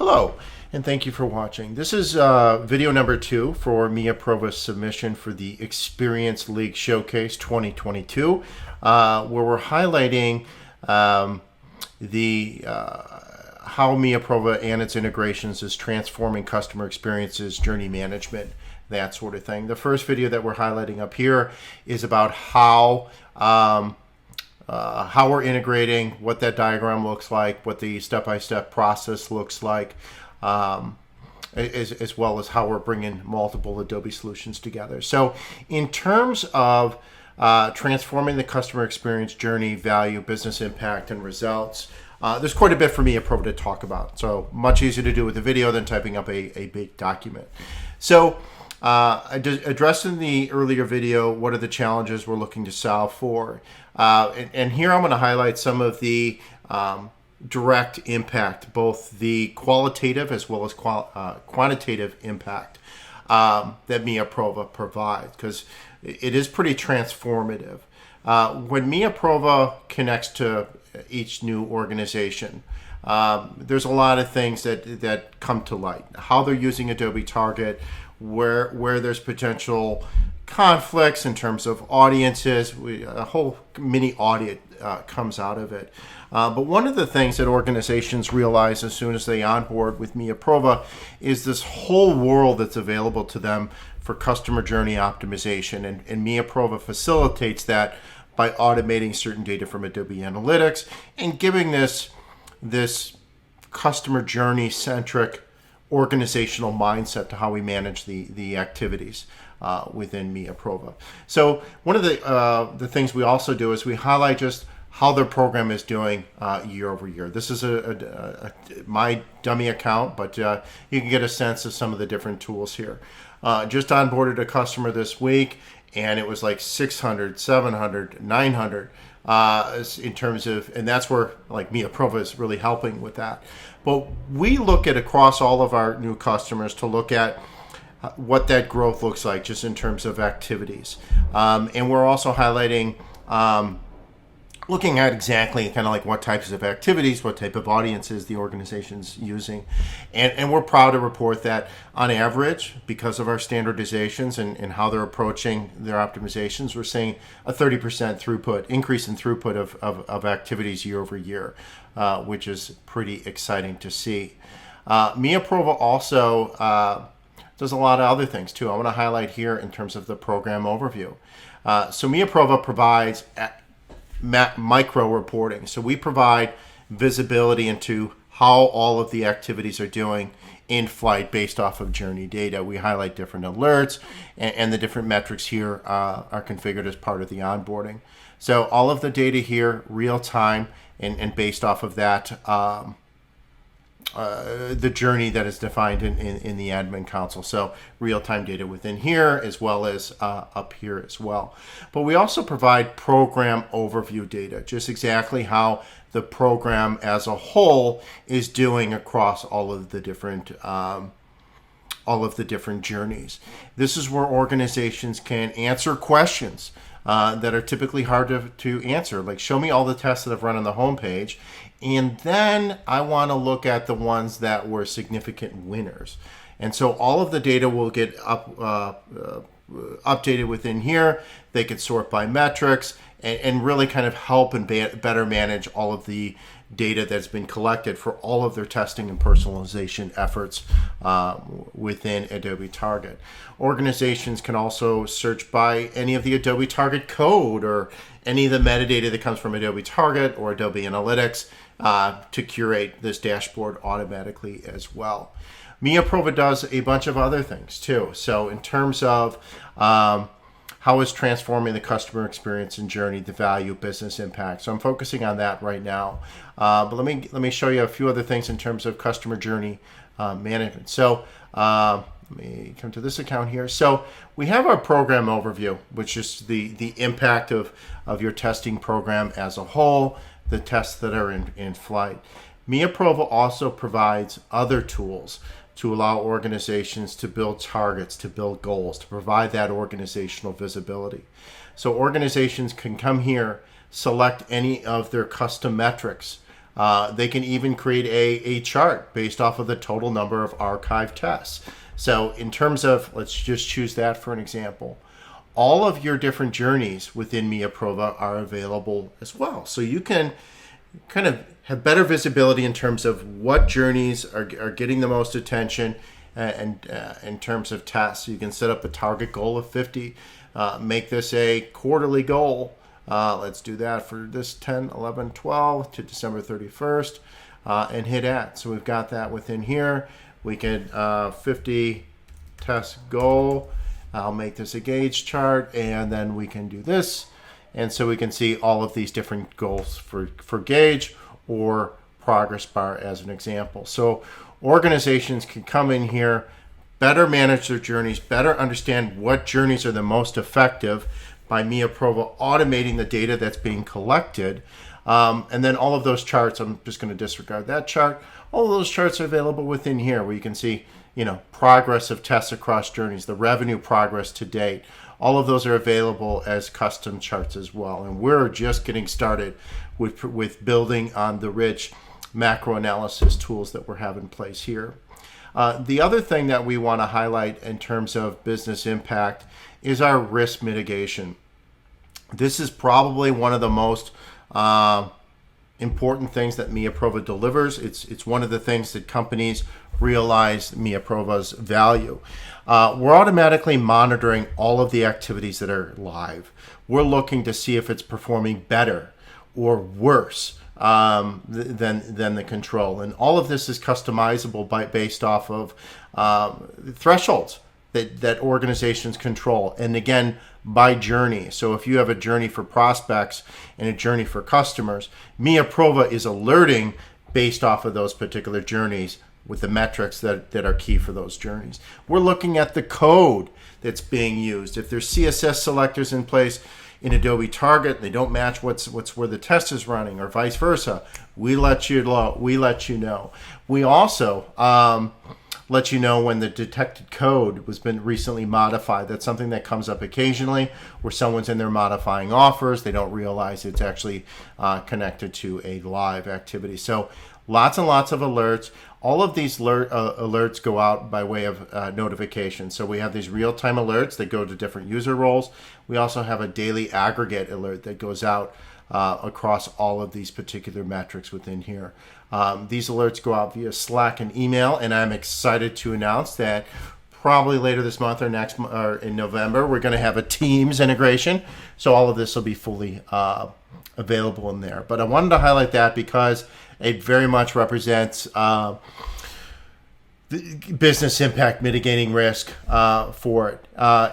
Hello, and thank you for watching. This is video number 2 for Mia Prova's submission for the Experience League Showcase 2022, where we're highlighting how Mia Prova and its integrations is transforming customer experiences, journey management, that sort of thing. The first video that we're highlighting up here is about how we're integrating, what that diagram looks like, what the step-by-step process looks like, as well as how we're bringing multiple Adobe solutions together. So in terms of transforming the customer experience, journey, value, business impact, and results, there's quite a bit for me at Prova to talk about. So much easier to do with a video than typing up a big document. So I addressed in the earlier video what are the challenges we're looking to solve for. And here I'm going to highlight some of the direct impact, both the qualitative as well as quantitative impact that Mia Prova provides, because it is pretty transformative. When Mia Prova connects to each new organization, there's a lot of things that come to light. How they're using Adobe Target, where there's potential conflicts in terms of audiences, a whole mini audit comes out of it. But one of the things that organizations realize as soon as they onboard with Mia Prova is this whole world that's available to them for customer journey optimization. And Mia Prova facilitates that by automating certain data from Adobe Analytics and giving this customer journey centric organizational mindset to how we manage the activities within Mia Prova. So one of the things we also do is we highlight just how their program is doing year over year. This is my dummy account, but you can get a sense of some of the different tools here. Just onboarded a customer this week, and it was like 600, 700, 900 in terms of, and that's where like Mia Prova is really helping with that. But we look at across all of our new customers to look at what that growth looks like just in terms of activities. And we're also highlighting, looking at exactly kind of like what types of activities, what type of audiences the organization's using. And we're proud to report that on average, because of our standardizations and how they're approaching their optimizations, we're seeing a 30% increase in throughput of activities year over year, which is pretty exciting to see. Mia Prova also does a lot of other things too. I want to highlight here in terms of the program overview. So Mia Prova provides micro reporting. So we provide visibility into how all of the activities are doing in flight based off of journey data. We highlight different alerts, and the different metrics here are configured as part of the onboarding. So all of the data here, real time, and based off of that, the journey that is defined in the admin console. So real-time data within here as well as up here as well. But we also provide program overview data, just exactly how the program as a whole is doing across all of the different journeys. This is where organizations can answer questions that are typically hard to answer, like show me all the tests that I've run on the home page, and then I want to look at the ones that were significant winners. And so all of the data will get updated within here. They can sort by metrics and really kind of help and better manage all of the data that's been collected for all of their testing and personalization efforts within Adobe Target. Organizations can also search by any of the Adobe Target code or any of the metadata that comes from Adobe Target or Adobe Analytics to curate this dashboard automatically as well. Mia Prova does a bunch of other things too. So in terms of how it's transforming the customer experience and journey, the value, business impact. So I'm focusing on that right now. But let me show you a few other things in terms of customer journey management. So let me come to this account here. So we have our program overview, which is the impact of your testing program as a whole, the tests that are in flight. Mia Prova also provides other tools to allow organizations to build targets, to build goals, to provide that organizational visibility. So organizations can come here, select any of their custom metrics They can even create a chart based off of the total number of archived tests. So in terms of, let's just choose that for an example. All of your different journeys within Mia Prova are available as well. So you can kind of have better visibility in terms of what journeys are getting the most attention and in terms of tests. You can set up a target goal of 50, make this a quarterly goal. Let's do that for this 10, 11, 12 to December 31st and hit add. So we've got that within here. We can 50 test goal. I'll make this a gauge chart, and then we can do this. And so we can see all of these different goals for gauge or progress bar as an example. So organizations can come in here, better manage their journeys, better understand what journeys are the most effective by Mia Prova automating the data that's being collected. And then all of those charts, I'm just going to disregard that chart. All of those charts are available within here where you can see, progress of tests across journeys, the revenue progress to date. All of those are available as custom charts as well. And we're just getting started with building on the rich macro analysis tools that we have in place here. The other thing that we want to highlight in terms of business impact is our risk mitigation. This is probably one of the most important things that Mia Prova delivers. It's one of the things that companies realize Mia Prova's value. We're automatically monitoring all of the activities that are live. We're looking to see if it's performing better or worse than the control. And all of this is customizable based off of thresholds that organizations control. And again, by journey. So if you have a journey for prospects and a journey for customers, Mia Prova is alerting based off of those particular journeys with the metrics that are key for those journeys. We're looking at the code that's being used. If there's CSS selectors in place in Adobe Target, they don't match what's where the test is running, or vice versa, we let you know. We also let you know when the detected code was been recently modified. That's something that comes up occasionally where someone's in there modifying offers. They don't realize it's actually connected to a live activity. So lots and lots of alerts. All of these alerts go out by way of notification. So we have these real-time alerts that go to different user roles. We also have a daily aggregate alert that goes out across all of these particular metrics within here. These alerts go out via Slack and email, and I'm excited to announce that probably later this month or in November, we're going to have a Teams integration. So all of this will be fully available in there. But I wanted to highlight that because it very much represents the business impact mitigating risk for it.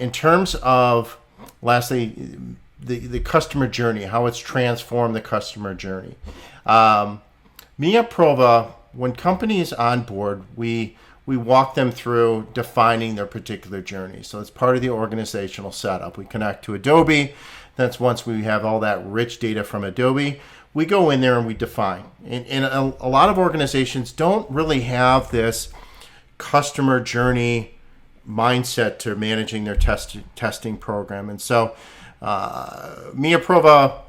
In terms of, lastly, the customer journey, how it's transformed the customer journey. Mia Prova, when companies onboard, we walk them through defining their particular journey. So it's part of the organizational setup. We connect to Adobe. That's once we have all that rich data from Adobe, we go in there and we define. And a lot of organizations don't really have this customer journey mindset to managing their testing program. And so Mia Prova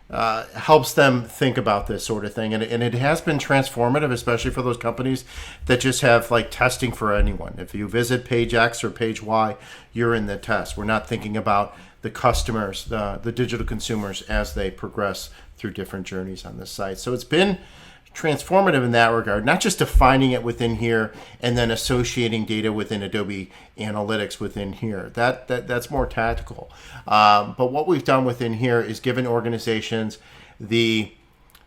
helps them think about this sort of thing. And it has been transformative, especially for those companies that just have like testing for anyone. If you visit page X or page Y, you're in the test. We're not thinking about the customers, the digital consumers as they progress through different journeys on this site. So it's been transformative in that regard, not just defining it within here and then associating data within Adobe Analytics within here. That's more tactical. But what we've done within here is given organizations the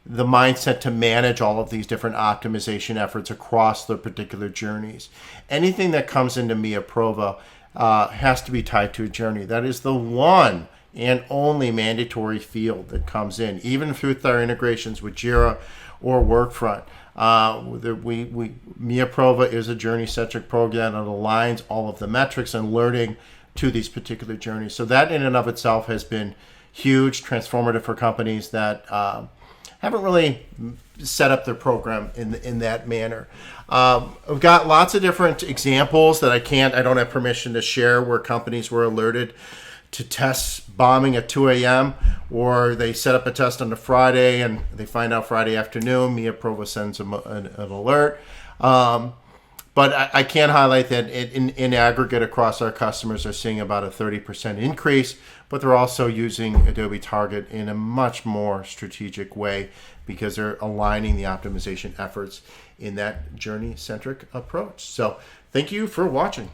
mindset to manage all of these different optimization efforts across their particular journeys. Anything that comes into Mia Prova has to be tied to a journey. That is the one and only mandatory field that comes in, even through our integrations with Jira or Workfront. Mia Prova is a journey-centric program that aligns all of the metrics and learning to these particular journeys. So that in and of itself has been huge, transformative for companies that haven't really set up their program in that manner. We've got lots of different examples that I don't have permission to share where companies were alerted to test bombing at 2 a.m., or they set up a test on a Friday and they find out Friday afternoon, Mia Prova sends them an alert. But I can highlight that in aggregate across our customers are seeing about a 30% increase, but they're also using Adobe Target in a much more strategic way because they're aligning the optimization efforts in that journey-centric approach. So thank you for watching.